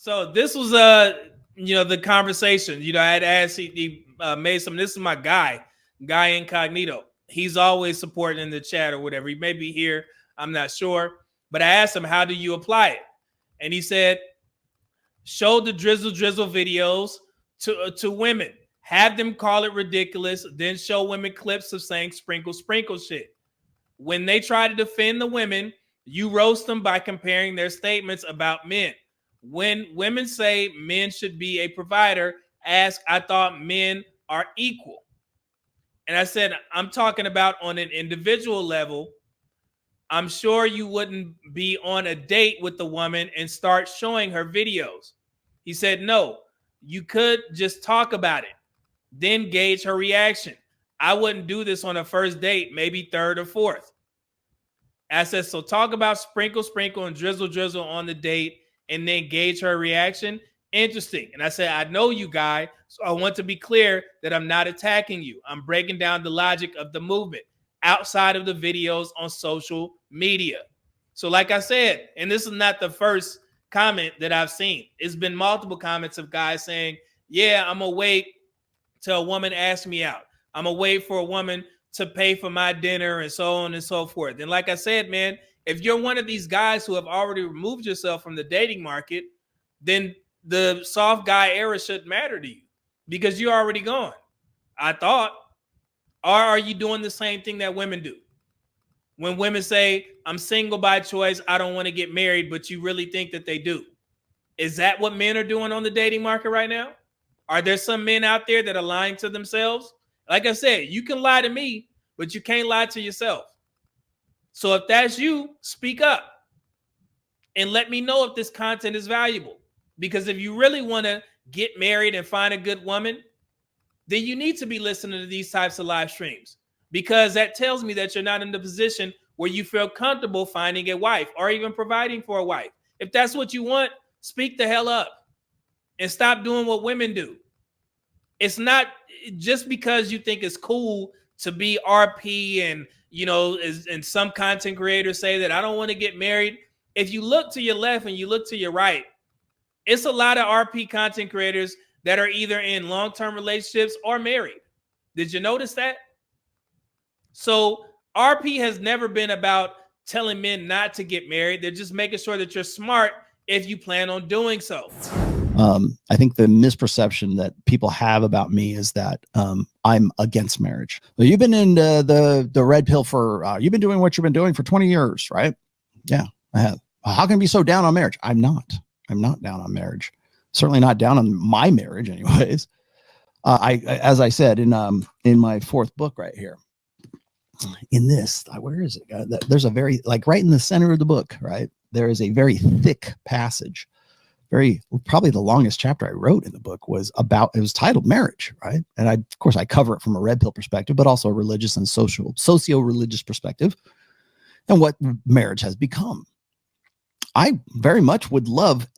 So this was the conversation. I had asked, he made some. This is my guy Incognito. He's always supporting in the chat or whatever. He may be here, I'm not sure. But I asked him, how do you apply it? And he said, show the drizzle videos to women. Have them call it ridiculous. Then show women clips of saying sprinkle shit. When they try to defend the women, you roast them by comparing their statements about men. When women say men should be a provider, ask, I thought men are equal. And I said, I'm talking about on an individual level. I'm sure you wouldn't be on a date with the woman and start showing her videos. He said, no, you could just talk about it, then gauge her reaction. I wouldn't do this on a first date, maybe third or fourth. I said, so talk about sprinkle and drizzle on the date and then gauge her reaction. Interesting. And I said, I know you, guy, so I want to be clear that I'm not attacking you. I'm breaking down the logic of the movement outside of the videos on social media. So like I said, and this is not the first comment that I've seen. It's been multiple comments of guys saying, yeah, I'm going to wait till a woman asks me out. I'm going to wait for a woman to pay for my dinner and so on and so forth. And like I said, man, if you're one of these guys who have already removed yourself from the dating market, then the soft guy era shouldn't matter to you because you're already gone, I thought. Or are you doing the same thing that women do? When women say, I'm single by choice, I don't want to get married, but you really think that they do. Is that what men are doing on the dating market right now? Are there some men out there that are lying to themselves? Like I said, you can lie to me, but you can't lie to yourself. So if that's you, speak up and let me know if this content is valuable. Because if you really want to get married and find a good woman, then you need to be listening to these types of live streams, because that tells me that you're not in the position where you feel comfortable finding a wife or even providing for a wife. If that's what you want, speak the hell up and stop doing what women do. It's not just because you think it's cool to be RP and, and some content creators say that I don't want to get married. If you look to your left and you look to your right, it's a lot of RP content creators that are either in long-term relationships or married. Did you notice that? So RP has never been about telling men not to get married. They're just making sure that you're smart if you plan on doing so. I think the misperception that people have about me is that I'm against marriage. Well, you've been in the red pill for, you've been doing what you've been doing for 20 years, right? Yeah, I have. How can I be so down on marriage? I'm not down on marriage. Certainly not down on my marriage anyways. As I said in my fourth book right here, in this, where is it? There's a very, right in the center of the book, right? There is a very thick passage. Probably the longest chapter I wrote in the book was titled Marriage, right? And of course I cover it from a red pill perspective, but also a religious and socio-religious perspective and what marriage has become. I very much would love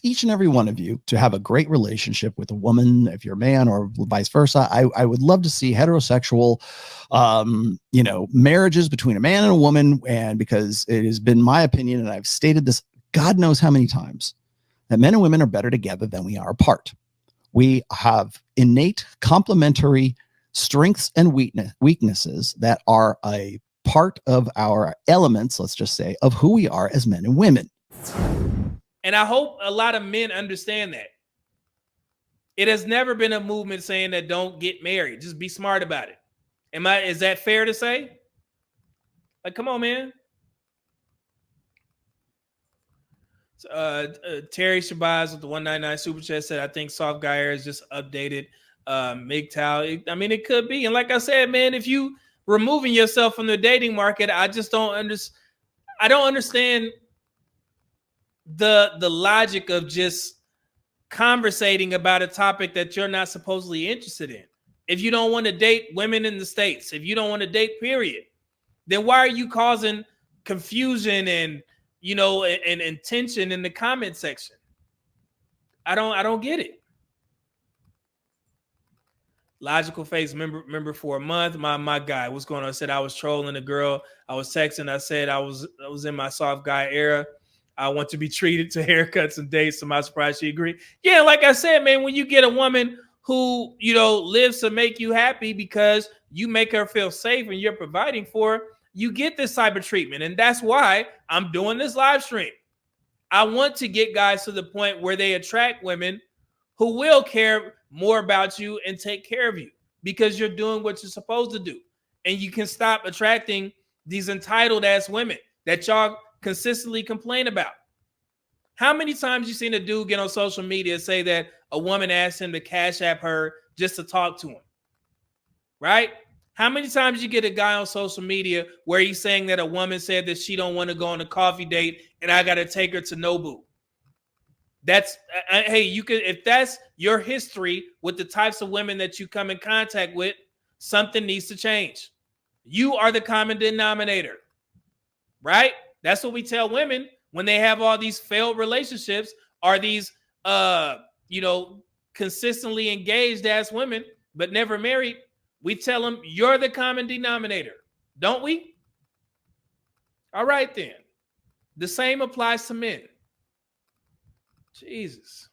each and every one of you to have a great relationship with a woman, if you're a man, or vice versa. I would love to see heterosexual, marriages between a man and a woman. And because it has been my opinion, and I've stated this God knows how many times, that men and women are better together than we are apart. We have innate complementary strengths and weaknesses that are a part of our elements, let's just say, of who we are as men and women. And I hope a lot of men understand that. It has never been a movement saying that don't get married. Just be smart about it. Is that fair to say? Come on, man. Terry Shabazz with the 199 super chat said, I think soft guy air is just updated MGTOW. I mean, it could be. And like I said, man, if you removing yourself from the dating market, I just don't understand. I don't understand the logic of just conversating about a topic that you're not supposedly interested in. If you don't want to date women in the States, if you don't want to date, period, then why are you causing confusion and tension in the comment section? I don't get it. Logical face member for a month. My guy, what's going on? I said I was trolling a girl. I was texting. I said I was in my soft guy era. I want to be treated to haircuts and dates. So I'm surprised she agreed. Yeah, like I said, man, when you get a woman who, lives to make you happy because you make her feel safe and you're providing for her, you get this type of treatment. And that's why I'm doing this live stream. I want to get guys to the point where they attract women who will care more about you and take care of you because you're doing what you're supposed to do. And you can stop attracting these entitled ass women that y'all consistently complain about. How many times you seen a dude get on social media say that a woman asked him to cash app her just to talk to him? Right? How many times you get a guy on social media where he's saying that a woman said that she don't want to go on a coffee date and I got to take her to Nobu? That's hey, you can, if that's your history with the types of women that you come in contact with, something needs to change. You are the common denominator, right? That's what we tell women when they have all these failed relationships, are these consistently engaged ass women but never married. We tell them you're the common denominator, don't we? All right then. The same applies to men. Jesus.